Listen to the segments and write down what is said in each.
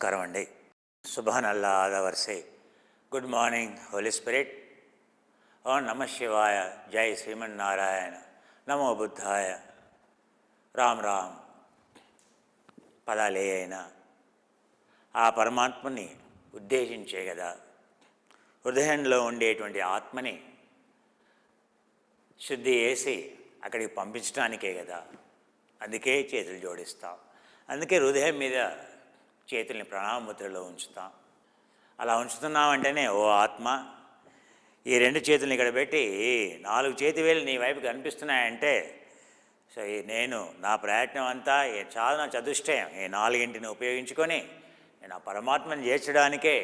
నమస్కారం అండి. సుభాన్ అల్లా ఆదవర్సే. Good morning holy spirit. ఓం నమ శివాయ. జై శ్రీమన్నారాయణ. నమో బుద్ధాయ. రామ్ రామ్. పదాలే అయినా ఆ పరమాత్మని ఉద్దేశించే కదా, హృదయంలో ఉండేటువంటి ఆత్మని శుద్ధి చేసి అక్కడికి పంపించడానికే కదా. అందుకే చేతులు జోడిస్తాం. అందుకే హృదయం మీద చేతుల్ని ప్రణామముద్రలో ఉంచుతాం. అలా ఉంచుతున్నామంటేనే ఓ ఆత్మ, ఈ రెండు చేతుల్ని ఇక్కడ పెట్టి 4 చేతి వేలు నీ వైపు కనిపిస్తున్నాయంటే, సో నేను నా ప్రయత్నం అంతా చాలా చతుష్టయం ఈ 4 ఉపయోగించుకొని నేను ఆ పరమాత్మను చేర్చడానికే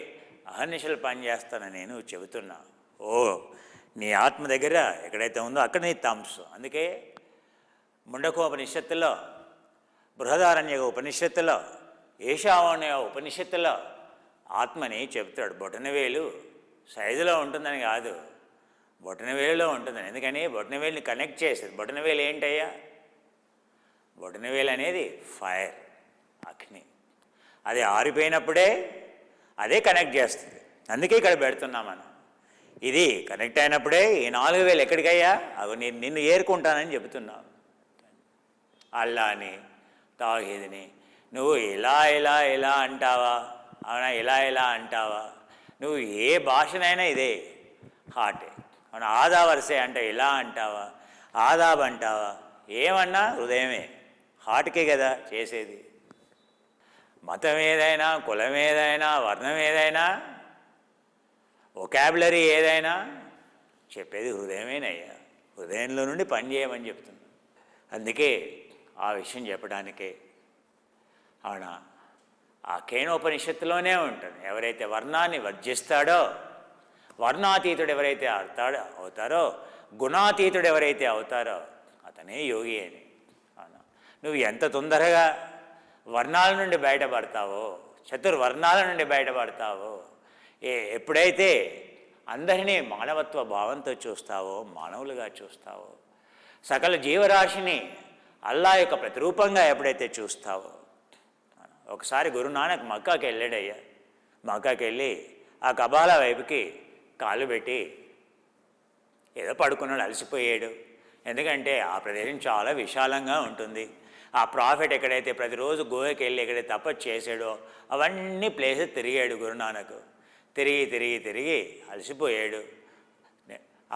అహర్నిశలు పనిచేస్తానని నేను చెబుతున్నా. ఓ నీ ఆత్మ దగ్గర ఎక్కడైతే ఉందో అక్కడ నీ తంసు. అందుకే ముండకోపనిషత్తులో, బృహదారణ్యక ఉపనిషత్తులో, ఈశావాన్య ఉపనిషత్తులో ఆత్మని చెప్తాడు. బొటనవేలు సైజులో ఉంటుందని కాదు, బొటనవేలులో ఉంటుందని. ఎందుకని బొటనవేలుని కనెక్ట్ చేసేది. బొటనవేలు ఏంటయ్యా? బొటనవేలు అనేది ఫైర్, అగ్ని. అది ఆరిపోయినప్పుడే అదే కనెక్ట్ చేస్తుంది. అందుకే ఇక్కడ పెడుతున్నాం మనం. ఇది కనెక్ట్ అయినప్పుడే ఈ 4 వేలు ఎక్కడికయ్యా? అవి నిన్ను ఏరుకుంటానని చెబుతున్నావు. అల్లాని, తాహీద్ని నువ్వు ఇలా ఇలా ఇలా అంటావా? అవునా, ఇలా ఇలా అంటావా? నువ్వు ఏ భాషనైనా ఇదే హార్టే. అవునా, ఆదా వరసే అంటే ఇలా అంటావా, ఆదాబ్ అంటావా, ఏమన్నా హృదయమే, హార్ట్కే కదా చేసేది. మతం ఏదైనా, కులం ఏదైనా, వర్ణం ఏదైనా, వొకాబులరీ ఏదైనా చెప్పేది హృదయమేనయ్యా. హృదయంలో నుండి పని చేయమని చెప్తున్నా. అందుకే ఆ విషయం చెప్పడానికే. అవునా, ఆ కేనోపనిషత్తులోనే ఉంటుంది. ఎవరైతే వర్ణాన్ని వర్జిస్తాడో, వర్ణాతీతుడు ఎవరైతే అవుతారో, గుణాతీతుడు ఎవరైతే అవుతారో అతనే యోగి అని. అవునా, నువ్వు ఎంత తొందరగా వర్ణాల నుండి బయటపడతావో, చతుర్వర్ణాల నుండి బయటపడతావో, ఎప్పుడైతే అందరినీ మానవత్వ భావంతో చూస్తావో, మానవులుగా చూస్తావో, సకల జీవరాశిని అల్లా యొక్క ప్రతిరూపంగా ఎప్పుడైతే చూస్తావో. ఒకసారి గురునానక్ మక్కాకి వెళ్ళాడయ్యా. మక్కాకి వెళ్ళి ఆ కబాలా వైపుకి కాలు పెట్టి ఏదో పడుకున్నాడు, అలసిపోయాడు. ఎందుకంటే ఆ ప్రదేశం చాలా విశాలంగా ఉంటుంది. ఆ ప్రాఫిట్ ఎక్కడైతే ప్రతిరోజు గోవాకి వెళ్ళి ఎక్కడైతే తపస్సు చేశాడో అవన్నీ ప్లేసెస్ తిరిగాడు గురునానక్. తిరిగి తిరిగి తిరిగి అలసిపోయాడు.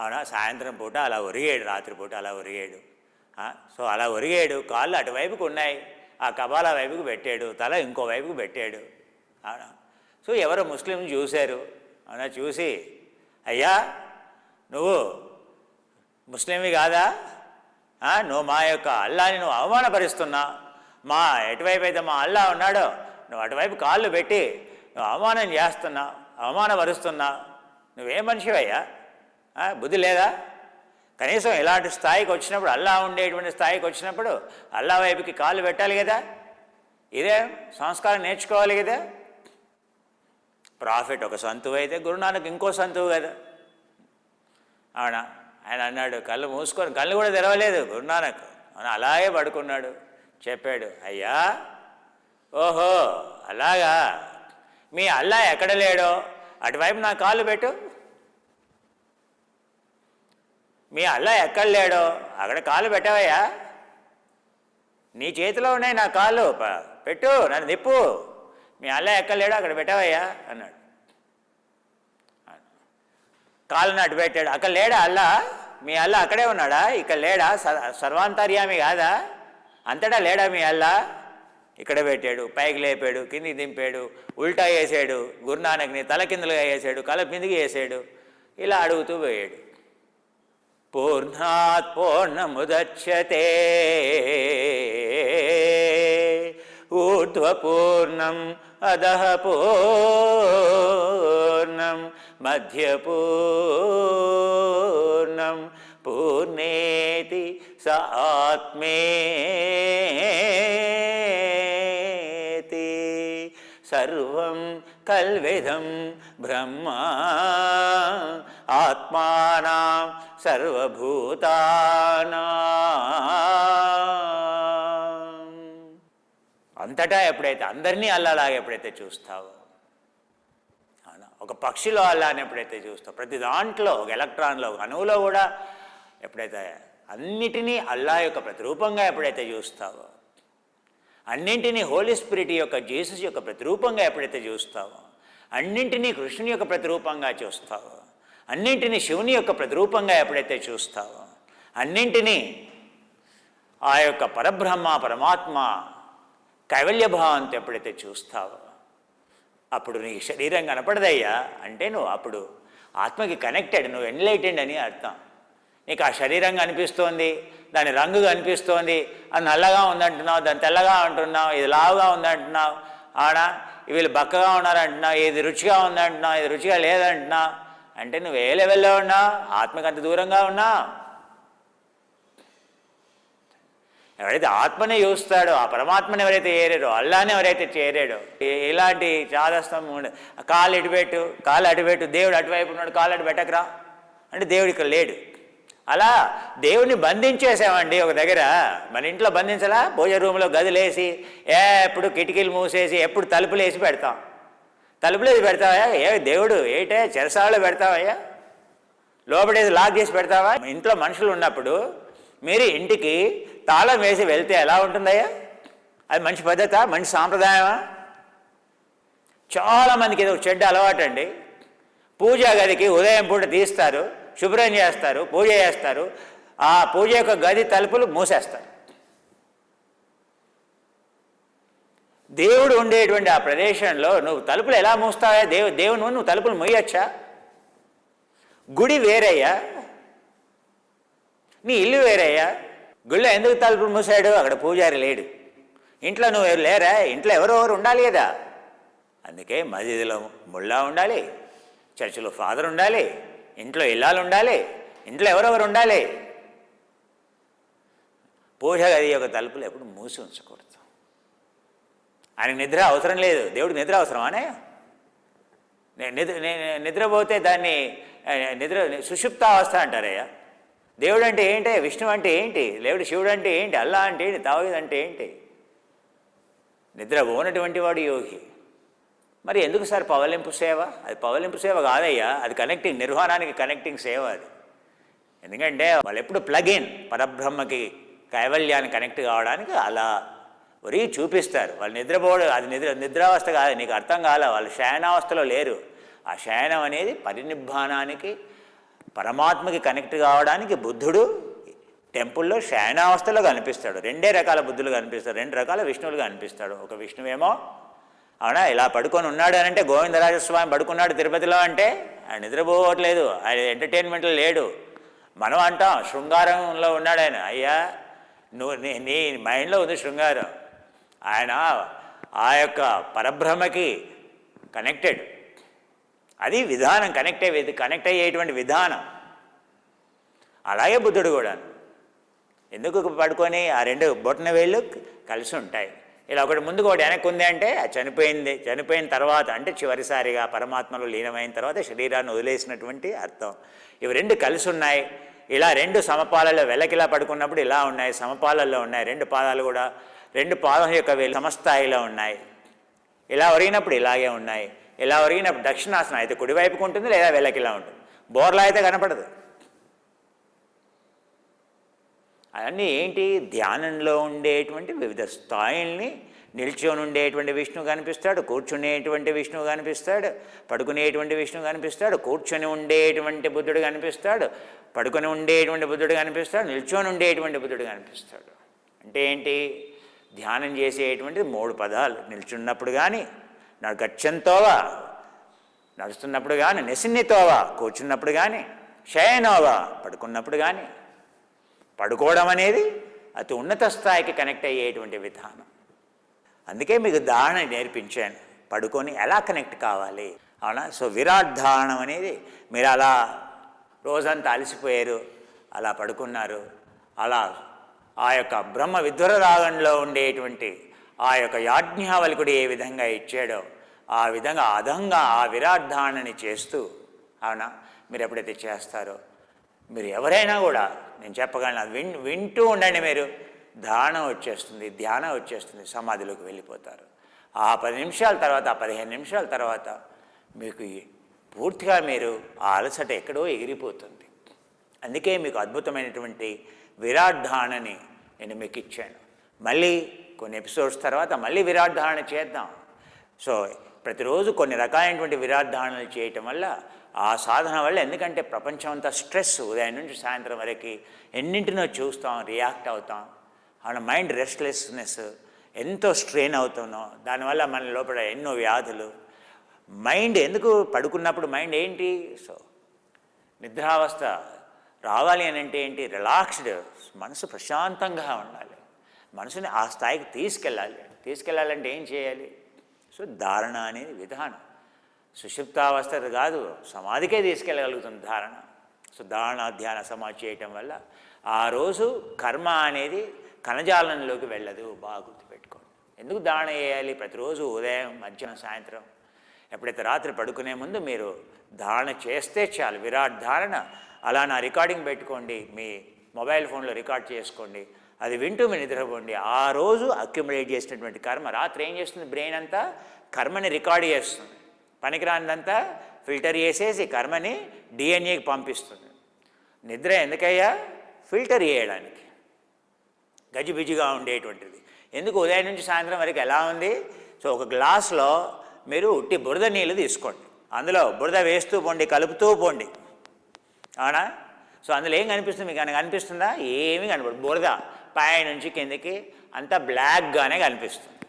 అవునా, సాయంత్రం పూట అలా ఒరిగాడు, రాత్రిపూట అలా ఒరిగాడు. సో అలా ఒరిగాడు, కాళ్ళు అటువైపుకు ఉన్నాయి, ఆ కబాలా వైపుకు పెట్టాడు, తల ఇంకో వైపుకు పెట్టాడు. అవునా, సో ఎవరో ముస్లిం చూశారు. అవునా, చూసి అయ్యా నువ్వు ముస్లింవి కాదా? నువ్వు మా యొక్క అల్లాని నువ్వు అవమానపరుస్తున్నా. మా ఎటువైపు అయితే మా అల్లా ఉన్నాడో నువ్వు అటువైపు కాళ్ళు పెట్టి నువ్వు అవమానం చేస్తున్నావు, అవమానపరుస్తున్నావు. నువ్వేం మనిషివయ్యా? బుద్ధి లేదా? కనీసం ఇలాంటి స్థాయికి వచ్చినప్పుడు, అల్లా ఉండేటువంటి స్థాయికి వచ్చినప్పుడు అల్లా వైపుకి కాళ్ళు పెట్టాలి కదా. ఇదే సంస్కారం నేర్చుకోవాలి కదా. ప్రాఫిట్ ఒక సంతువు అయితే గురునానక్ ఇంకో సంతువు కదా. అవునా, ఆయన అన్నాడు, కళ్ళు మూసుకొని, కళ్ళు కూడా తెరవలేదు గురునానక్. అవునా, అలాగే పడుకున్నాడు. చెప్పాడు, అయ్యా ఓహో అలాగా, మీ అల్లా ఎక్కడ లేడో అటువైపు నా కాళ్ళు పెట్టు. మీ అల్లా ఎక్కడ లేడో అక్కడ కాళ్ళు పెట్టవయ్యా. నీ చేతిలో ఉన్నాయి నా కాళ్ళు, పెట్టు, నన్ను తిప్పు. మీ అల్లా ఎక్కడ లేడో అక్కడ పెట్టవయ్యా అన్నాడు. కాళ్ళని అటు పెట్టాడు. అక్కడ లేడా అల్లా? మీ అల్లా అక్కడే ఉన్నాడా? ఇక్కడ లేడా? సర్వాంతర్యామి కాదా? అంతటా లేడా మీ అల్లా? ఇక్కడ పెట్టాడు, పైకి లేపాడు, కిందికి దింపాడు, ఉల్టా వేసాడు, గురునానక్ని తల కిందలుగా వేసాడు, కల కిందికి వేసాడు. ఇలా అడుగుతూ పోయాడు. పూర్ణాత్ పూర్ణముదచ్యతే ఊర్ధ్వపూర్ణం అధః పూర్ణం మధ్యపూర్ణం పూర్ణేతి స ఆత్మేతి సర్వం కల్విదం బ్రహ్మ ఆత్మానాం సర్వభూతానాం. అంతటా ఎప్పుడైతే అందరినీ అల్లలాగా ఎప్పుడైతే చూస్తావో, అవునా, ఒక పక్షిలో అల్లాని ఎప్పుడైతే చూస్తావు, ప్రతి దాంట్లో ఒక ఎలక్ట్రాన్లో ఒక అణువులో కూడా ఎప్పుడైతే అన్నిటినీ అల్లా యొక్క ప్రతిరూపంగా ఎప్పుడైతే చూస్తావో, అన్నింటినీ హోలీ స్పిరిట్ యొక్క జీసస్ యొక్క ప్రతిరూపంగా ఎప్పుడైతే చూస్తావో, అన్నింటినీ కృష్ణుని యొక్క ప్రతిరూపంగా చూస్తావో, అన్నింటినీ శివుని యొక్క ప్రతిరూపంగా ఎప్పుడైతే చూస్తావో, అన్నింటినీ ఆ యొక్క పరబ్రహ్మ పరమాత్మ కైవల్యభావంతో ఎప్పుడైతే చూస్తావో, అప్పుడు నీకు శరీరం కనపడదయ్యా అంటే నువ్వు అప్పుడు ఆత్మకి కనెక్టెడ్, నువ్వు ఎన్లైటెండ్ అని అర్థం. నీకు ఆ శరీరం కనిపిస్తోంది, దాని రంగు కనిపిస్తోంది, అది నల్లగా ఉందంటున్నావు, దాని తెల్లగా అంటున్నావు, ఇది లావుగా ఉందంటున్నావు, ఆడా వీళ్ళు బక్కగా ఉన్నారంటున్నావు, ఇది రుచిగా ఉందంటున్నావు, ఇది రుచిగా లేదంటున్నావు. అంటే నువ్వు ఏ లెవెల్లో ఉన్నావు? ఆత్మకి అంత దూరంగా ఉన్నావు. ఎవరైతే ఆత్మని చూస్తాడో, ఆ పరమాత్మని ఎవరైతే చేరాడో, అల్లాని ఎవరైతే చేరాడో, ఇలాంటి చాదస్తం కాళ్ళు ఇటుపెట్టు, కాళ్ళు అటుపెట్టు, దేవుడు అటువైపు ఉన్నాడు, కాళ్ళు అటు పెట్టకరా అంటే దేవుడు ఇక్కడ లేడు. అలా దేవుడిని బంధించేసామండి ఒక దగ్గర. మన ఇంట్లో బంధించలా, పూజ రూమ్లో గదిలేసి ఎప్పుడు కిటికీలు మూసేసి ఎప్పుడు తలుపులు వేసి పెడతాం. తలుపులు వేసి పెడతావా? దేవుడు ఏటే చెరసాలలో పెడతావయ్యా? లోపడేసి లాక్ చేసి పెడతావా? ఇంట్లో మనుషులు ఉన్నప్పుడు మీరు ఇంటికి తాళం వేసి వెళ్తే ఎలా ఉంటుందయ్యా? అది మంచి పద్ధత, మంచి సాంప్రదాయమా? చాలామందికి ఇది ఒక చెడ్డ అలవాటు అండి. పూజా గదికి ఉదయం పూట తీస్తారు, శుభ్రం చేస్తారు, పూజ చేస్తారు, ఆ పూజ యొక్క గది తలుపులు మూసేస్తారు. దేవుడు ఉండేటువంటి ఆ ప్రదేశంలో నువ్వు తలుపులు ఎలా మూస్తావా? దేవుని నువ్వు తలుపులు మూయొచ్చా? గుడి వేరయ్యా, నీ ఇల్లు వేరయ్యా. గుళ్ళో ఎందుకు తలుపులు మూసాడు? అక్కడ పూజారి లేడు. ఇంట్లో నువ్వు లేరా? ఇంట్లో ఎవరెవరు ఉండాలి కదా. అందుకే మసీదులో ముల్లా ఉండాలి, చర్చిలో ఫాదర్ ఉండాలి, ఇంట్లో ఇల్లాలు ఉండాలి, ఇంట్లో ఎవరెవరు ఉండాలి. పూజ గది యొక్క తలుపులు ఎప్పుడు మూసి ఉంచకూడదు. ఆయనకు నిద్ర అవసరం లేదు. దేవుడికి నిద్ర అవసరమానే? నిద్రపోతే దాన్ని సుషుప్తావస్థ అంటారయ్యా. దేవుడు అంటే ఏంటి? విష్ణువు అంటే ఏంటి? దేవుడు శివుడు అంటే ఏంటి? అల్లా అంటే ఏంటి? తావీద్ అంటే ఏంటి? నిద్రపోనటువంటి వాడు యోగి. మరి ఎందుకు సార్ పవలింపు సేవ? అది పవలింపు సేవ కాదయ్యా, అది కనెక్టింగ్, నిర్వాణానికి కనెక్టింగ్ సేవ అది. ఎందుకంటే వాళ్ళు ఎప్పుడు ప్లగ్-ఇన్ పరబ్రహ్మకి కైవల్యాన్ని కనెక్ట్ కావడానికి అలా ఒరి చూపిస్తారు. వాళ్ళు నిద్రపోవడం అది నిద్రావస్థ కాదు. నీకు అర్థం కాలే, వాళ్ళు శయనావస్థలో లేరు. ఆ శయనం అనేది పరినిబ్బానానికి పరమాత్మకి కనెక్ట్ కావడానికి బుద్ధుడు టెంపుల్లో శయనావస్థలో కనిపిస్తాడు. రెండే రకాల బుద్ధులు కనిపిస్తాడు, రెండు రకాల విష్ణువులు కనిపిస్తాడు. ఒక విష్ణువేమో అవునా ఇలా పడుకొని ఉన్నాడు అని అంటే, గోవిందరాజస్వామి పడుకున్నాడు తిరుపతిలో అంటే ఆయన నిద్రపోవట్లేదు, ఆయన ఎంటర్టైన్మెంట్లో లేడు. మనం అంటాం శృంగారంలో ఉన్నాడు ఆయన. అయ్యా నువ్వు నీ మైండ్లో ఉంది శృంగారం. ఆయన ఆ యొక్క పరబ్రహ్మకి కనెక్టెడ్. అది విధానం, కనెక్ట్ అయ్యేటువంటి విధానం. అలాగే బుద్ధుడు కూడా ఎందుకు పడుకొని ఆ రెండు బొట్టన వేళ్ళు కలిసి ఉంటాయి. ఇలా ఒకటి ముందుకు ఒకటి వెనక్కి ఉంది అంటే అది చనిపోయిన తర్వాత అంటే చివరిసారిగా పరమాత్మలో లీనమైన తర్వాత శరీరాన్ని వదిలేసినటువంటి అర్థం. ఇవి రెండు కలిసి ఉన్నాయి. ఇలా రెండు సమపాలలో వెలకిలా పడుకున్నప్పుడు ఇలా ఉన్నాయి, సమపాలల్లో ఉన్నాయి. రెండు పాదాలు కూడా రెండు పాదం యొక్క వేలు సమస్థాయిలో ఉన్నాయి. ఇలా ఒరిగినప్పుడు ఇలాగే ఉన్నాయి. ఇలా ఒరిగినప్పుడు దక్షిణాసనం అయితే కుడివైపుకు ఉంటుంది, లేదా వెలకిలా ఉంటుంది. బోర్లా అయితే కనపడదు. అవన్నీ ఏంటి? ధ్యానంలో ఉండేటువంటి వివిధ స్థాయిల్ని. నిల్చొని ఉండేటువంటి విష్ణువు కనిపిస్తాడు, కూర్చునేటువంటి విష్ణువు కనిపిస్తాడు, పడుకునేటువంటి విష్ణువు కనిపిస్తాడు, కూర్చొని ఉండేటువంటి బుద్ధుడు కనిపిస్తాడు, పడుకొని ఉండేటువంటి బుద్ధుడు కనిపిస్తాడు, నిల్చొని ఉండేటువంటి బుద్ధుడు కనిపిస్తాడు. అంటే ఏంటి? ధ్యానం చేసేటువంటిది మూడు పదాలు. నిల్చున్నప్పుడు కానీ, గచ్చంతోవా నడుస్తున్నప్పుడు కానీ, నిసిన్నితోవా కూర్చున్నప్పుడు కానీ, శయనోవా పడుకున్నప్పుడు కానీ. పడుకోవడం అనేది అతి ఉన్నత స్థాయికి కనెక్ట్ అయ్యేటువంటి విధానం. అందుకే మీకు ధారణ నేర్పించాను, పడుకొని ఎలా కనెక్ట్ కావాలి. అవునా? సో విరాట్ ధారణం అనేది మీరు అలా రోజంతా అలసిపోయారు, అలా పడుకున్నారు, అలా ఆ యొక్క బ్రహ్మ విధ్వర రాగంలో ఉండేటువంటి ఆ యొక్క యాజ్ఞవల్కుడు ఏ విధంగా ఇచ్చాడో ఆ విధంగా అదంగా ఆ విరాట్ ధారణని చేస్తూ, అవునా, మీరు ఎప్పుడైతే చేస్తారో మీరు ఎవరైనా కూడా నేను చెప్పగలను, వింటూ ఉండండి. మీరు ధారణ వచ్చేస్తుంది, ధ్యానం వచ్చేస్తుంది, సమాధిలోకి వెళ్ళిపోతారు. ఆ 10 నిమిషాల తర్వాత, ఆ 15 నిమిషాల తర్వాత మీకు పూర్తిగా మీరు ఆ అలసట ఎక్కడో ఎగిరిపోతుంది. అందుకే మీకు అద్భుతమైనటువంటి విరాట్ ధారణని నేను మీకు ఇచ్చాను. మళ్ళీ కొన్ని ఎపిసోడ్స్ తర్వాత మళ్ళీ విరాట్ ధారణ చేద్దాం. సో ప్రతిరోజు కొన్ని రకాలైనటువంటి విరాట్ ధారణలు చేయటం వల్ల, ఆ సాధన వల్ల, ఎందుకంటే ప్రపంచం అంతా స్ట్రెస్, ఉదయం నుంచి సాయంత్రం వరకు ఎన్నింటినో చూస్తాం, రియాక్ట్ అవుతాం, మన మైండ్ రెస్ట్లెస్నెస్, ఎంతో స్ట్రెయిన్ అవుతున్నాం, దానివల్ల మన లోపల ఎన్నో వ్యాధులు. మైండ్ ఎందుకు పడుకున్నప్పుడు మైండ్ ఏంటి? సో నిద్రావస్థ రావాలి అని అంటే ఏంటి? రిలాక్స్డ్, మనసు ప్రశాంతంగా ఉండాలి, మనసుని ఆ స్థాయికి తీసుకెళ్ళాలంటే ఏం చేయాలి? సో ధారణ అనేది విధానం. సుషుప్తావస్థ కాదు, సమాధికే తీసుకెళ్ళగలుగుతుంది ధారణ. సో ధారణ, ధ్యాన, సమాధి చేయటం వల్ల ఆ రోజు కర్మ అనేది కణజాలంలోకి వెళ్ళదు. బాగా గుర్తుపెట్టుకోండి. ఎందుకు ధారణ చేయాలి? ప్రతిరోజు ఉదయం, మధ్యాహ్నం, సాయంత్రం, ఎప్పుడైతే రాత్రి పడుకునే ముందు మీరు ధారణ చేస్తే చాలు. విరాట్ ధారణ. అలా నా రికార్డింగ్ పెట్టుకోండి, మీ మొబైల్ ఫోన్లో రికార్డ్ చేసుకోండి, అది వింటూ మీరు నిద్రపోండి. ఆ రోజు అక్యుములేట్ చేసినటువంటి కర్మ రాత్రి ఏం చేస్తుంది? బ్రెయిన్ అంతా కర్మని రికార్డ్ చేస్తుంది, పనికిరానిదంతా ఫిల్టర్ చేసేసి కర్మని డిఎన్ఏకి పంపిస్తుంది. నిద్ర ఎందుకయ్యా? ఫిల్టర్ చేయడానికి, గజిబిజిగా ఉండేటువంటిది. ఎందుకు? ఉదయం నుంచి సాయంత్రం వరకు ఎలా ఉంది? సో ఒక గ్లాస్లో మీరు ఉట్టి బురద నీళ్ళు తీసుకోండి, అందులో బురద వేస్తూ పోండి, కలుపుతూ పోండి, అవునా? సో అందులో ఏం కనిపిస్తుంది మీకు? అని కనిపిస్తుందా? ఏమీ కనపడదు. బురద పై నుంచి కిందకి అంతా బ్లాక్గానే కనిపిస్తుంది,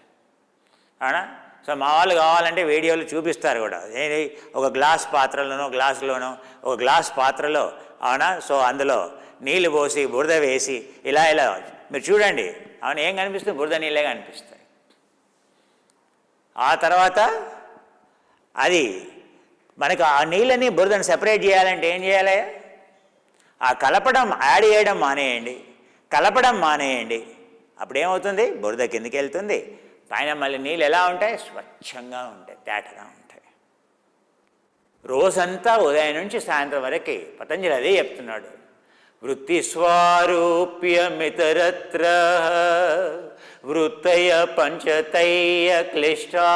అవునా? సో మా వాళ్ళు కావాలంటే వీడియోలు చూపిస్తారు కూడా. ఒక గ్లాస్ పాత్రలోనో, ఒక గ్లాస్ పాత్రలో, అవునా? సో అందులో నీళ్ళు పోసి బురద వేసి ఇలా మీరు చూడండి, అవును, ఏం కనిపిస్తుంది? బురద నీళ్ళే కనిపిస్తాయి. ఆ తర్వాత అది మనకు ఆ నీళ్ళని, బురదని సెపరేట్ చేయాలంటే ఏం చేయాలి? ఆ కలపడం, యాడ్ చేయడం మానేయండి, కలపడం మానేయండి. అప్పుడేమవుతుంది? బురద కిందకి వెళ్తుంది, పైన మళ్ళీ నీళ్ళు ఎలా ఉంటాయి? స్వచ్ఛంగా ఉంటాయి, తేటగా ఉంటాయి. రోజంతా ఉదయం నుంచి సాయంత్రం వరకు పతంజలి అదే చెప్తున్నాడు. వృత్తి స్వారూప్యమితరత్ర వృత్తయ పంచతయ్య క్లిష్టా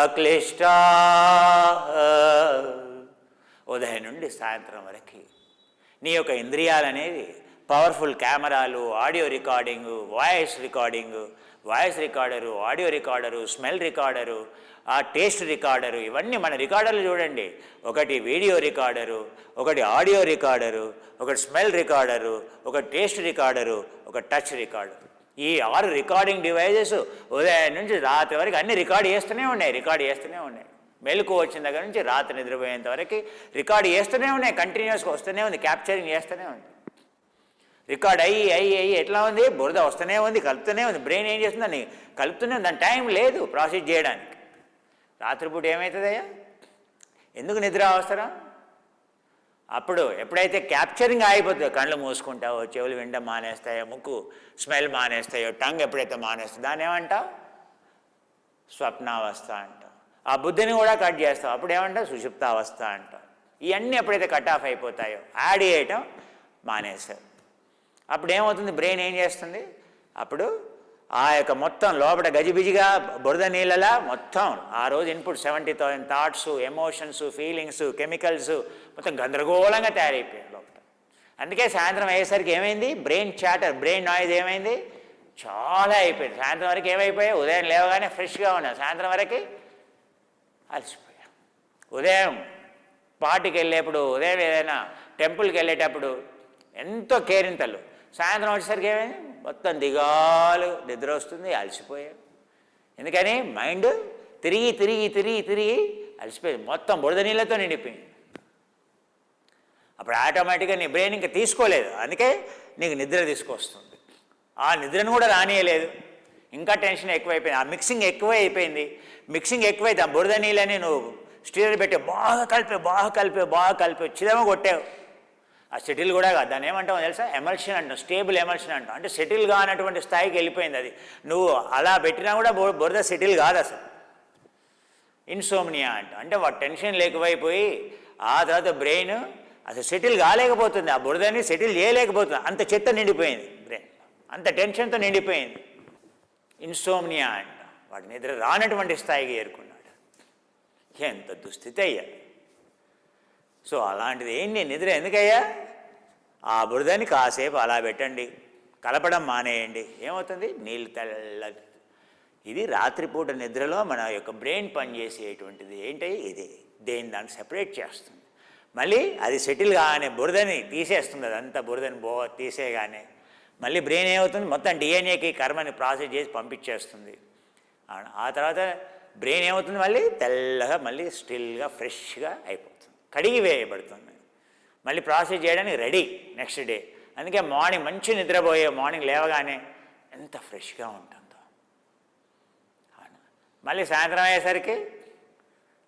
అక్లిష్టా. ఉదయం నుండి సాయంత్రం వరకు నీ యొక్క ఇంద్రియాలనేది పవర్ఫుల్ కెమెరాలు, audio recording, voice recorder, audio recorder, smell recorder, ఆ టేస్ట్ రికార్డరు, ఇవన్నీ మన రికార్డర్లు చూడండి. ఒకటి వీడియో రికార్డరు, ఒకటి ఆడియో రికార్డరు, ఒకటి స్మెల్ రికార్డరు, ఒక టేస్ట్ రికార్డరు, ఒక టచ్ రికార్డరు. ఈ 6 రికార్డింగ్ డివైజెస్ ఉదయం నుంచి రాత్రి వరకు అన్నీ రికార్డ్ చేస్తూనే ఉన్నాయి. మెలకు వచ్చిన దగ్గర నుంచి రాత్రి నిద్రపోయేంత వరకు రికార్డ్ చేస్తూనే ఉన్నాయి, కంటిన్యూస్గా వస్తూనే ఉంది, క్యాప్చరింగ్ చేస్తూనే ఉంది. రికార్డ్ అయ్యి ఎట్లా ఉంది? బురద వస్తూనే ఉంది, కలుపుతూనే ఉంది. బ్రెయిన్ ఏం చేస్తుంది? దాన్ని కలుపుతూనే ఉంది, దాని టైం లేదు ప్రాసెస్ చేయడానికి. రాత్రిపూట ఏమవుతుందయ్యా? ఎందుకు నిద్ర అవసరం? అప్పుడు ఎప్పుడైతే క్యాప్చరింగ్ అయిపోతుందో, కళ్ళు మూసుకుంటావో, చెవులు వినడం మానేస్తాయో, ముక్కు స్మెల్ మానేస్తాయో, టంగ్ ఎప్పుడైతే మానేస్తుందో దాన్ని ఏమంటావు? స్వప్నావస్థ అంటావు. ఆ బుద్ధిని కూడా కట్ చేస్తావు, అప్పుడు ఏమంటావు? సుషుప్తావస్థ అంటావు. ఇవన్నీ ఎప్పుడైతే కట్ ఆఫ్ అయిపోతాయో, యాడ్ చేయటం మానేస్తారు. అప్పుడు ఏమవుతుంది? బ్రెయిన్ ఏం చేస్తుంది? అప్పుడు ఆ యొక్క మొత్తం లోపల గజిబిజిగా బురద నీళ్ళలా మొత్తం ఆ రోజు input 70,000 thoughts, emotions, feelings, chemicals మొత్తం గందరగోళంగా తయారైపోయాయి లోపల. అందుకే సాయంత్రం అయ్యేసరికి ఏమైంది? బ్రెయిన్ చాటర్, బ్రెయిన్ నాయిస్ ఏమైంది? చాలా అయిపోయింది. సాయంత్రం వరకు ఏమైపోయాయి? ఉదయం లేవగానే ఫ్రెష్గా ఉన్నాం, సాయంత్రం వరకు అలసిపోయాం. ఉదయం పార్టీకి వెళ్ళేప్పుడు, ఉదయం ఏదైనా టెంపుల్కి వెళ్ళేటప్పుడు ఎంతో కేరింతలు, సాయంత్రం వచ్చేసరికి ఏమైంది? మొత్తం దిగాలు, నిద్ర వస్తుంది, అలసిపోయాం. ఎందుకని? మైండ్ తిరిగి అలసిపోయింది, మొత్తం బురద నీళ్ళతో నిండిపోయింది. అప్పుడు ఆటోమేటిక్గా నీ బ్రెయిన్ ఇంకా తీసుకోలేదు, అందుకే నీకు నిద్ర తీసుకొస్తుంది. ఆ నిద్రను కూడా రానియలేదు, ఇంకా టెన్షన్ ఎక్కువైపోయింది, ఆ మిక్సింగ్ ఎక్కువైపోయింది. మిక్సింగ్ ఎక్కువైతే ఆ బురద నీళ్ళని నువ్వు స్టీరర్ పెట్టి బాగా కలిపి చిదమ కొట్టావు. ఆ సెటిల్ కూడా కాదు, దాన్ని ఏమంటావు తెలుసా? ఎమల్షన్ అంటాం, స్టేబుల్ ఎమల్షన్ అంటాం. అంటే సెటిల్ కానటువంటి స్థాయికి వెళ్ళిపోయింది అది. నువ్వు అలా పెట్టినా కూడా బురద సెటిల్ కాదు అసలు. ఇన్సోమ్నియా అంటాం, అంటే వాడు టెన్షన్ లేకపోయిపోయి ఆ తర్వాత బ్రెయిన్ అసలు సెటిల్ కాలేకపోతుంది, ఆ బురదని సెటిల్ చేయలేకపోతుంది, అంత చెత్త నిండిపోయింది బ్రెయిన్. అంత టెన్షన్తో నిండిపోయింది. ఇన్సోమ్నియా అంట, వాడి నిద్ర రానటువంటి స్థాయికి చేరుకున్నాడు. ఎంత దుస్థితి అయ్యా! సో అలాంటిది ఏంటి నిద్ర ఎందుకయ్యా? ఆ బురదని కాసేపు అలా పెట్టండి, కలపడం మానేయండి, ఏమవుతుంది? నీళ్ళు తెల్ల. ఇది రాత్రిపూట నిద్రలో మన యొక్క బ్రెయిన్ పనిచేసేటువంటిది ఏంటి? ఇది దాన్ని సెపరేట్ చేస్తుంది. మళ్ళీ అది సెటిల్ కాగానే బురదని తీసేస్తుంది, అదంతా బురదని తీసేయగానే మళ్ళీ బ్రెయిన్ ఏమవుతుంది? మొత్తం డిఎన్ఏకి కర్మని ప్రాసెస్ చేసి పంపించేస్తుంది. ఆ తర్వాత బ్రెయిన్ ఏమవుతుంది? మళ్ళీ తెల్లగా, మళ్ళీ స్టిల్గా, ఫ్రెష్గా అయిపోతుంది, కడిగి వేయబడుతుంది, మళ్ళీ ప్రాసెస్ చేయడానికి రెడీ నెక్స్ట్ డే. అందుకే మార్నింగ్ మంచి నిద్రపోయే మార్నింగ్ లేవగానే ఎంత ఫ్రెష్గా ఉంటుందో. మళ్ళీ సాయంత్రం అయ్యేసరికి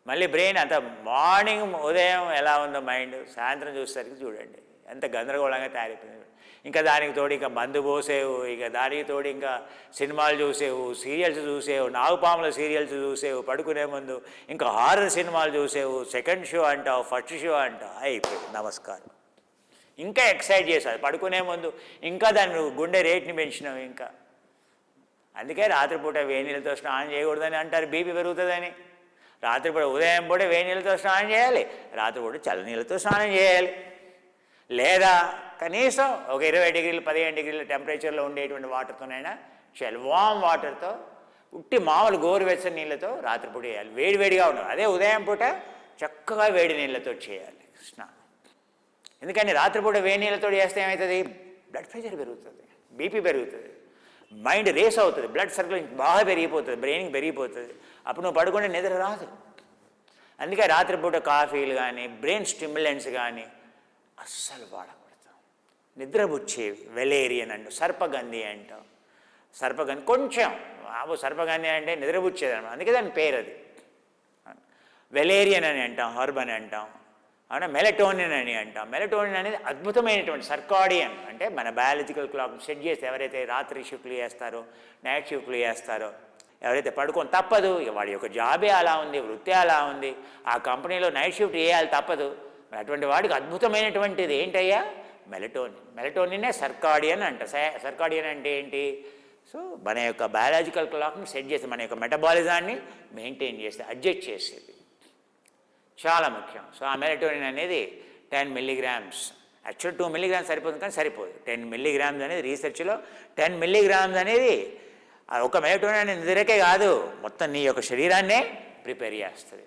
మళ్ళీ బ్రెయిన్ అంత మార్నింగ్ ఉదయం ఎలా ఉందో మైండ్, సాయంత్రం చూసేసరికి చూడండి ఎంత గందరగోళంగా తయారైపోయింది. ఇంకా దానికి తోడు ఇంకా మందు పోసేవు, ఇక దానికి తోడు ఇంకా సినిమాలు చూసేవు, సీరియల్స్ చూసేవు, నాగుపాముల సీరియల్స్ చూసేవు, పడుకునే ముందు ఇంకా హారర్ సినిమాలు చూసేవు, సెకండ్ షో అంటావు, ఫస్ట్ షో అంటావు, అయిపోయింది నమస్కారం. ఇంకా ఎక్సైట్ చేశారు పడుకునే ముందు, ఇంకా దాన్ని గుండె రేట్ని పెంచినావు. ఇంకా అందుకే రాత్రిపూట వేడినీళ్ళతో స్నానం చేయకూడదని అంటారు, బీపీ పెరుగుతుందని. రాత్రిపూట ఉదయం పూట వేడినీళ్ళతో స్నానం చేయాలి, రాత్రిపూట చల్లనీళ్ళతో స్నానం చేయాలి. లేదా కనీసం ఒక 20 డిగ్రీలు 15 డిగ్రీల టెంపరేచర్లో ఉండేటువంటి వాటర్తోనైనా చేయాలి. వామ్ వాటర్తో, ఉట్టి మామూలు గోరువెచ్చని నీళ్ళతో రాత్రిపూట చేయాలి, వేడివేడిగా ఉండదు. అదే ఉదయం పూట చక్కగా వేడి నీళ్ళతో చేయాలి స్నానం. ఎందుకని రాత్రిపూట వేడి నీళ్ళతో చేస్తే ఏమవుతుంది? బ్లడ్ ప్రెషర్ పెరుగుతుంది, బీపీ పెరుగుతుంది, మైండ్ రేస్ అవుతుంది, బ్లడ్ సర్క్యులేషన్ బాగా పెరిగిపోతుంది, బ్రెయిన్కి పెరిగిపోతుంది. అప్పుడు నువ్వు పడుకుంటే నిద్ర రాదు. అందుకే రాత్రిపూట కాఫీలు కానీ బ్రెయిన్ స్టిమ్యులెంట్స్ కానీ అస్సలు వాడకూడదు. నిద్రపుచ్చేవి వెలేరియన్ అంటాం, సర్పగంధి అంటాం. సర్పగంధి కొంచెం సర్పగంధి అంటే నిద్రపుచ్చేది అనమాట, అందుకే దాని పేరు అది. వెలేరియన్ అని అంటాం, హర్బ్ అని అంటాం, అవునా. మెలటోనిన్ అని అంటాం. మెలటోనిన్ అనేది అద్భుతమైనటువంటి సర్కాడియన్, అంటే మన బయాలజికల్ క్లాక్ సెట్ చేసి ఎవరైతే రాత్రి షిఫ్ట్లు చేస్తారో, నైట్ షిఫ్ట్లు చేస్తారో, ఎవరైతే పడుకొని తప్పదు, వాడి యొక్క జాబే అలా ఉంది, వృత్తి అలా ఉంది, ఆ కంపెనీలో నైట్ షిఫ్ట్ చేయాలి తప్పదు, అటువంటి వాడికి అద్భుతమైనటువంటిది ఏంటయ్యా? మెలటోనిన్. మెలటోనినే సర్కాడియన్ అంట. సర్కాడియన్ అంటే ఏంటి? సో మన యొక్క బయాలజికల్ క్లాక్ని సెట్ చేసి మన యొక్క మెటబాలిజాన్ని మెయింటైన్ చేస్తే, అడ్జస్ట్ చేసేది చాలా ముఖ్యం. సో ఆ మెలటోనిన్ అనేది 10 milligrams, యాక్చువల్ 2 milligrams సరిపోతుంది, కానీ సరిపోదు. 10 milligrams అనేది రీసెర్చ్లో 10 milligrams అనేది ఒక మెలటోనిన్ అనేది నిద్రకే కాదు, మొత్తం నీ యొక్క శరీరాన్నే ప్రిపేర్ చేస్తుంది.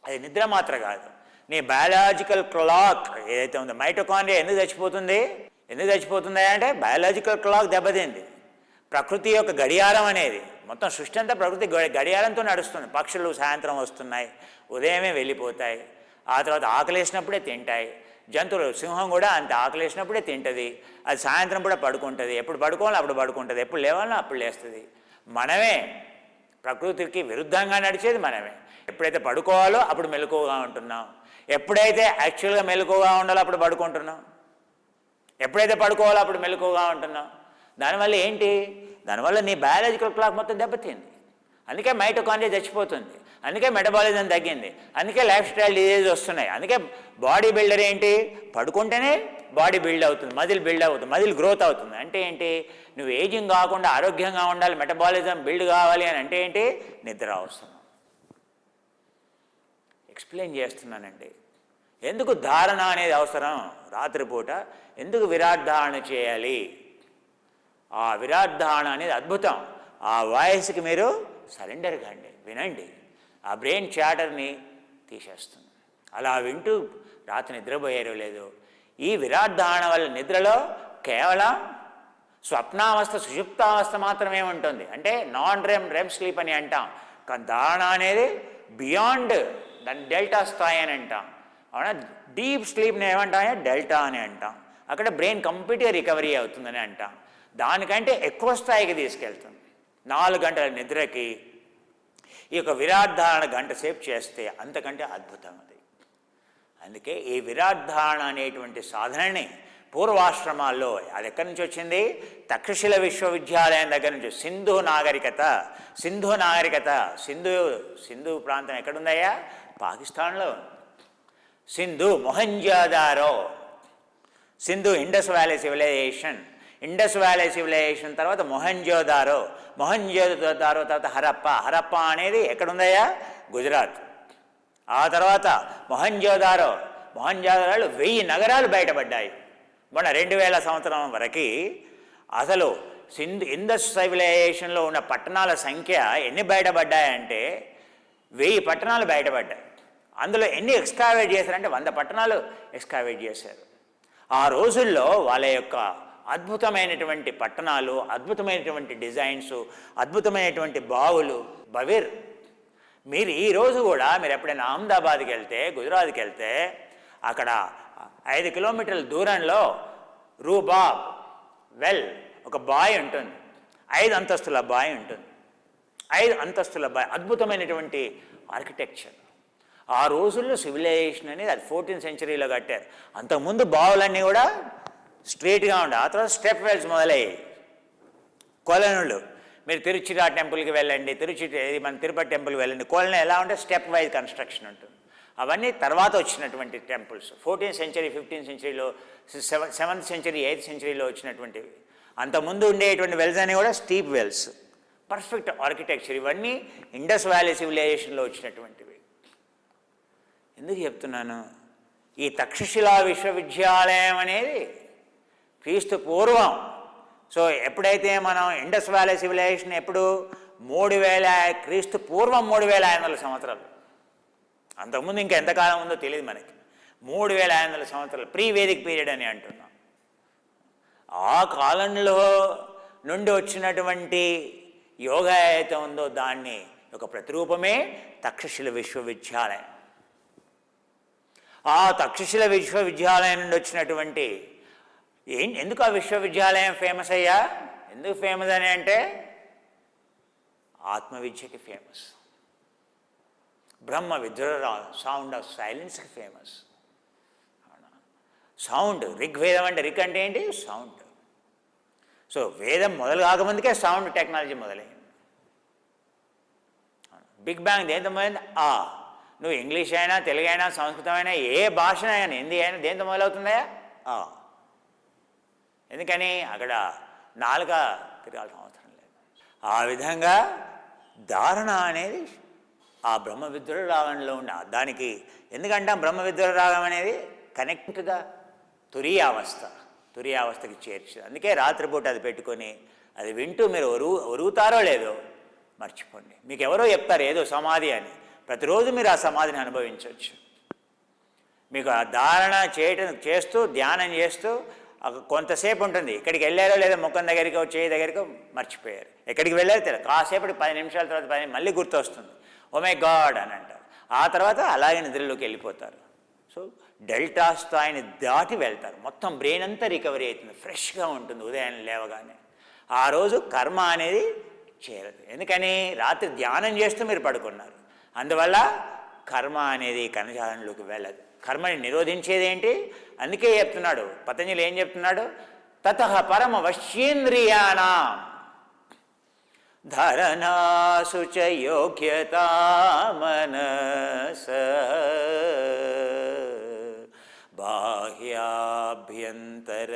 అది నిద్ర మాత్రం కాదు, నీ బయాలజికల్ క్లాక్ ఏదైతే ఉందో, మైటోకాండ్రియా ఎందుకు చచ్చిపోతుందా అంటే బయాలజికల్ క్లాక్ దెబ్బతింది. ప్రకృతి యొక్క గడియారం అనేది, మొత్తం సృష్టి అంతా ప్రకృతి గడియారంతో నడుస్తుంది. పక్షులు సాయంత్రం వస్తున్నాయి, ఉదయమే వెళ్ళిపోతాయి, ఆ తర్వాత ఆకలేసినప్పుడే తింటాయి. జంతువులు, సింహం కూడా అంత ఆకలేసినప్పుడే తింటుంది, అది సాయంత్రం కూడా పడుకుంటుంది, ఎప్పుడు పడుకోవాలో అప్పుడు పడుకుంటుంది, ఎప్పుడు లేవాలో అప్పుడు లేస్తుంది. మనమే ప్రకృతికి విరుద్ధంగా నడిచేది మనమే. ఎప్పుడైతే పడుకోవాలో అప్పుడు మెలకువగా ఉంటున్నాం, ఎప్పుడైతే యాక్చువల్గా మెలకువగా ఉండాలో అప్పుడు పడుకుంటున్నాం, ఎప్పుడైతే పడుకోవాలో అప్పుడు మెలకువగా ఉంటున్నాం. దానివల్ల ఏంటి? దానివల్ల నీ బయాలజికల్ క్లాక్ మొత్తం దెబ్బతింది. అందుకే మైటోకాండ్రియా చచ్చిపోతుంది, అందుకే మెటబాలిజం తగ్గింది, అందుకే లైఫ్ స్టైల్ డిజీజ్ వస్తున్నాయి. అందుకే బాడీ బిల్డర్ ఏంటి? పడుకుంటేనే బాడీ బిల్డ్ అవుతుంది, మజిల్ బిల్డ్ అవుతుంది, మజిల్ గ్రోత్ అవుతుంది. అంటే ఏంటి? నువ్వు ఏజింగ్ కాకుండా ఆరోగ్యంగా ఉండాలి, మెటబాలిజం బిల్డ్ కావాలి అని అంటే ఏంటి? నిద్ర అవసరం. ఎక్స్ప్లెయిన్ చేస్తున్నానండి. ఎందుకు ధారణ అనేది అవసరం? రాత్రిపూట ఎందుకు విరాట్ ధారణ చేయాలి? ఆ విరాట్ ధారణ అనేది అద్భుతం. ఆ వాయిస్కి మీరు సరెండర్ కండి, వినండి, ఆ బ్రెయిన్ చాటర్ని తీసేస్తుంది. అలా వింటూ రాత్రి నిద్రపోయారో లేదో, ఈ విరాట్ ధారణ వల్ల నిద్రలో కేవలం స్వప్నావస్థ, సుషుప్తావస్థ మాత్రమే ఉంటుంది. అంటే నాన్ రెమ్ స్లీప్ అని అంటాం, కానీ ధారణ అనేది బియాండ్, దాన్ని డెల్టా స్థాయి అని అంటాం. అవునా? డీప్ స్లీప్ని ఏమంటాం? డెల్టా అని అంటాం. అక్కడ బ్రెయిన్ కంప్లీట్గా రికవరీ అవుతుందని అంటాం. దానికంటే ఎక్కువ స్థాయికి తీసుకెళ్తుంది. 4 గంటల నిద్రకి ఈ యొక్క విరాట్ ధారణ గంట సేపు చేస్తే అంతకంటే అద్భుతం అది. అందుకే ఈ విరాట్ ధారణ అనేటువంటి సాధనని పూర్వాశ్రమాల్లో, అది ఎక్కడి నుంచి వచ్చింది? తక్షశిల విశ్వవిద్యాలయం దగ్గర నుంచి. సింధు నాగరికత, సింధు ప్రాంతం ఎక్కడుందయ్యా? పాకిస్తాన్లో. Sindhu, Mohenjodaro, Sindhu Indus valley civilization, Indus valley civilization తర్వాత మొహంజోదారో తర్వాత హరప్ప అనేది ఎక్కడుందయ్యా? గుజరాత్. ఆ తర్వాత మొహంజోదారోలో 1000 నగరాలు బయటపడ్డాయి. మొన్న 2000 సంవత్సరం వరకు అసలు ఇండస్ సివిలైజేషన్లో ఉన్న పట్టణాల సంఖ్య ఎన్ని బయటపడ్డాయంటే 1000 పట్టణాలు బయటపడ్డాయి. అందులో ఎన్ని ఎక్స్కావేట్ చేశారంటే 100 పట్టణాలు ఎక్స్కావేట్ చేశారు. ఆ రోజుల్లో వాళ్ళ యొక్క అద్భుతమైనటువంటి పట్టణాలు, అద్భుతమైనటువంటి డిజైన్స్, అద్భుతమైనటువంటి బావులు. మీరు ఈరోజు కూడా మీరు ఎప్పుడైనా అహ్మదాబాద్కి వెళ్తే, గుజరాత్కి వెళ్తే అక్కడ 5 కిలోమీటర్ల దూరంలో రూబాబ్ వెల్ ఒక బాయ్ ఉంటుంది. 5 అంతస్తుల బాయ్ ఉంటుంది. 5 అంతస్తుల బాయ్, అద్భుతమైనటువంటి ఆర్కిటెక్చర్. ఆ రోజుల్లో సివిలైజేషన్ అనేది అది 14th సెంచరీలో కట్టారు. అంతకుముందు బావులన్నీ కూడా స్ట్రైట్గా ఉండే. ఆ తర్వాత స్టెప్ వెల్స్ మొదలయ్యాయి. కొలనులు, మీరు తిరుచిరా టెంపుల్కి వెళ్ళండి, మన తిరుపతి టెంపుల్కి వెళ్ళండి, కొలను ఎలా ఉంటే స్టెప్ వైజ్ కన్స్ట్రక్షన్ ఉంటుంది. అవన్నీ తర్వాత వచ్చినటువంటి temples. 14th century, 15th సెంచరీలో, 7th century, 8th సెంచరీలో వచ్చినటువంటివి. అంతకుముందు ఉండేటువంటి వెల్స్ అన్నీ కూడా స్టీప్ వెల్స్, పర్ఫెక్ట్ ఆర్కిటెక్చర్. ఇవన్నీ ఇండస్ వ్యాలీ సివిలైజేషన్లో వచ్చినటువంటివి. ఎందుకు చెప్తున్నాను? ఈ తక్షశిలా విశ్వవిద్యాలయం అనేది క్రీస్తు పూర్వం. సో ఎప్పుడైతే మనం ఇండస్ వ్యాలీ సివిలైజేషన్ ఎప్పుడు 3000 క్రీస్తు పూర్వం 3500 సంవత్సరాలు. అంతకుముందు ఇంకా ఎంతకాలం ఉందో తెలియదు మనకి. 3500 సంవత్సరాలు ప్రీ వేదిక్ పీరియడ్ అని అంటున్నాం. ఆ కాలంలో నుండి వచ్చినటువంటి యోగా అయితే ఉందో దాన్ని ఒక ప్రతిరూపమే తక్షశిల విశ్వవిద్యాలయం. ఆ తక్షశిల విశ్వవిద్యాలయం నుండి వచ్చినటువంటి ఎందుకు ఆ విశ్వవిద్యాలయం ఫేమస్ అయ్యా? ఎందుకు ఫేమస్ అని అంటే ఆత్మవిద్యకి ఫేమస్, బ్రహ్మ విద్య సౌండ్ ఆఫ్ సైలెన్స్కి ఫేమస్. సౌండ్, ఋగ్వేదం అంటే రిక్ అంటే ఏంటి? సౌండ్. సో వేదం మొదలు కాకముందుకే సౌండ్ టెక్నాలజీ మొదలైంది. బిగ్ బ్యాంగ్ దేంతో మొదలైంది? నువ్వు ఇంగ్లీష్ అయినా, తెలుగు అయినా, సంస్కృతం అయినా, ఏ భాష అయినా, హిందీ అయినా దేంతో మొదలవుతుందా? ఎందుకని? అక్కడ నాలుక తిరగాల్సిన అవసరం లేదు. ఆ విధంగా ధారణ అనేది ఆ బ్రహ్మ విద్యుర రాగంలో ఉండే దానికి. ఎందుకంటే బ్రహ్మ విద్యుర రాగం అనేది కనెక్ట్ ద తురియావస్థకి చేర్చి. అందుకే రాత్రిపూట అది పెట్టుకొని అది వింటూ మీరు ఒరుగుతారో లేదో మర్చిపోండి. మీకు ఎవరో చెప్తారు ఏదో సమాధి అని, ప్రతిరోజు మీరు ఆ సమాధిని అనుభవించవచ్చు. మీకు ఆ ధారణ చేస్తూ ధ్యానం చేస్తూ కొంతసేపు ఉంటుంది. ఇక్కడికి వెళ్ళారో లేదా ముఖం దగ్గరికి చేయి దగ్గరికి మర్చిపోయారు. ఎక్కడికి వెళ్ళారో తెలియదు. కాసేపటి 10 నిమిషాల తర్వాత మళ్ళీ గుర్తొస్తుంది, ఓ మై గాడ్ అని అంటారు. ఆ తర్వాత అలాగే నిద్రలోకి వెళ్ళిపోతారు. సో డెల్టా స్థాయిని దాటి వెళ్తారు. మొత్తం బ్రెయిన్ అంతా రికవరీ అవుతుంది, ఫ్రెష్గా ఉంటుంది ఉదయం లేవగానే. ఆ రోజు కర్మ అనేది చేరదు. ఎందుకని? రాత్రి ధ్యానం చేస్తూ మీరు పడుకున్నారు. అందువల్ల కర్మ అనేది కణజాలంలోకి వెళ్ళదు. కర్మని నిరోధించేది ఏంటి? అందుకే చెప్తున్నాడు పతంజలి. ఏం చెప్తున్నాడు? తతః పరమ వశ్యేంద్రియాణాం ధరణాసు చ యోగ్యతా మనస బాహ్యాభ్యంతర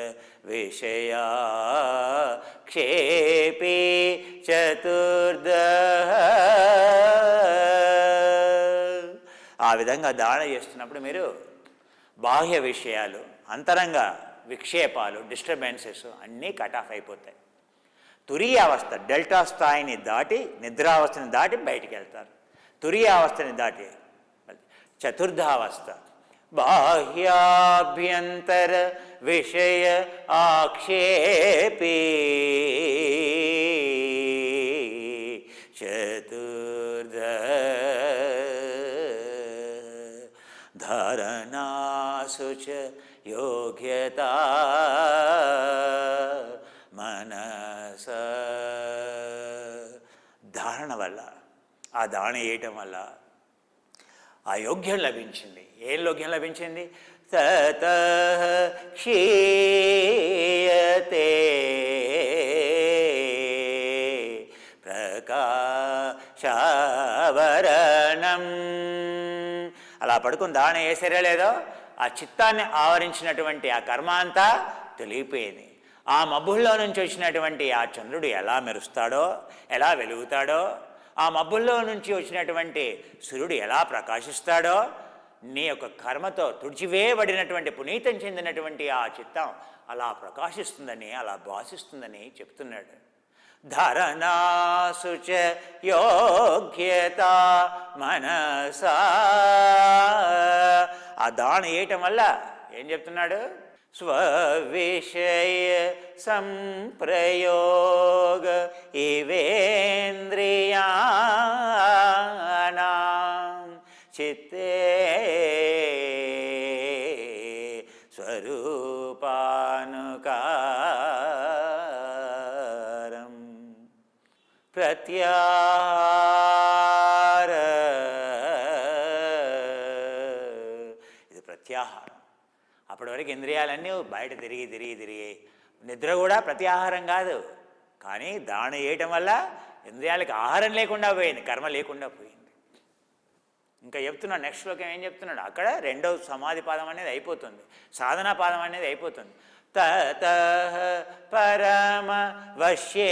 విషయా క్షేపే చతుర్దశ. ఆ విధంగా ధారణ చేస్తున్నప్పుడు మీరు బాహ్య విషయాలు, అంతరంగ విక్షేపాలు, డిస్టర్బెన్సెస్ అన్నీ కట్ ఆఫ్ అయిపోతాయి. తురీయావస్థ, డెల్టా స్థాయిని దాటి, నిద్రావస్థని దాటి బయటికి వెళ్తారు. తురీయావస్థని దాటి చతుర్థావస్థ బాహ్యాభ్యంతర విషయ ఆక్షేపే చతుర్థ ధారణాసు చ యోగ్యతా మనస. ధారణ వల్ల, ఆ ధారణ చేయటం వల్ల ఆ యోగ్యం లభించింది. ఏం యోగ్యం లభించింది? తతః క్షీయతే ప్రకాశావరణం. అలా పడుకుని ధారణ చేసారో లేదో, ఆ చిత్తాన్ని ఆవరించినటువంటి ఆ కర్మ అంతా తొలగిపోయింది. ఆ మబ్బుల్లో నుంచి వచ్చినటువంటి ఆ చంద్రుడు ఎలా మెరుస్తాడో, ఎలా వెలుగుతాడో, ఆ మబ్బుల్లో నుంచి వచ్చినటువంటి సూర్యుడు ఎలా ప్రకాశిస్తాడో, నీ యొక్క కర్మతో తుడిచివేయబడినటువంటి పునీతం చెందినటువంటి ఆ చిత్తం అలా ప్రకాశిస్తుందని, అలా భాషిస్తుందని చెప్తున్నాడు. ధరణాసుచ యోగ్యత మనసా. ఆ దాన వేయటం వల్ల ఏం చెప్తున్నాడు? స్వవిషయ సంప్రయోగ ఇవేంద్రియాణం చిత్తే స్వరూపానుకారం ప్రత్యాహార. ఇది ప్రత్యాహారం. అప్పటి వరకు ఇంద్రియాలన్నీ బయట తిరిగి నిద్ర కూడా ప్రత్యాహారం కాదు. కానీ దాన చేయటం వల్ల ఇంద్రియాలకి ఆహారం లేకుండా పోయింది, కర్మ లేకుండా పోయింది. ఇంకా చెప్తున్నాడు నెక్స్ట్ శ్లోకం ఏం చెప్తున్నాడు? అక్కడ రెండవ సమాధి పాదం అనేది అయిపోతుంది, సాధనా పాదం అనేది అయిపోతుంది. తతః పరమ వశ్యేంద్రియాణా.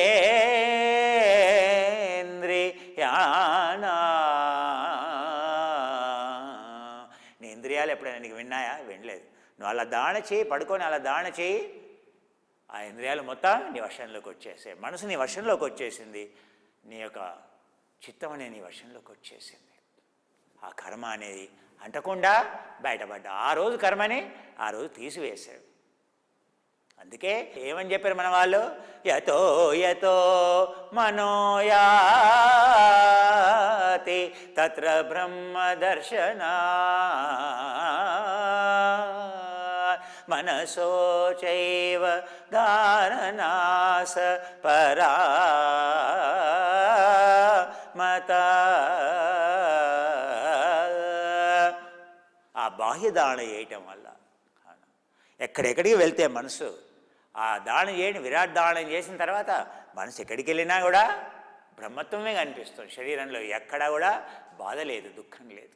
నీ ఇంద్రియాలు ఎప్పుడైనా నీకు విన్నాయా? వినలేదు. నువ్వు అలా దాన చేయి, పడుకొని అలా దాన చేయి, ఆ ఇంద్రియాలు మొత్తం నీ వశంలోకి వచ్చేసాయి. మనసు నీ వశంలోకి వచ్చేసింది, నీ యొక్క చిత్తం అనేది నీ వశంలోకి వచ్చేసింది. ఆ కర్మ అనేది అంటకుండా బయటపడ్డా. ఆ రోజు కర్మని ఆ రోజు తీసివేశాడు. అందుకే ఏమని చెప్పారు మన వాళ్ళు? యతో యతో మనోయాతి తత్ర బ్రహ్మ దర్శనా మనసో చైవ ధారణాస పరామత. ఆ బాహ్యదాన చేయటం వల్ల ఎక్కడెక్కడికి వెళ్తే మనసు ఆ దానం చేయని విరాట్ దానం చేసిన తర్వాత మనసు ఎక్కడికి వెళ్ళినా కూడా బ్రహ్మత్వమే కనిపిస్తుంది. శరీరంలో ఎక్కడా కూడా బాధ లేదు, దుఃఖం లేదు.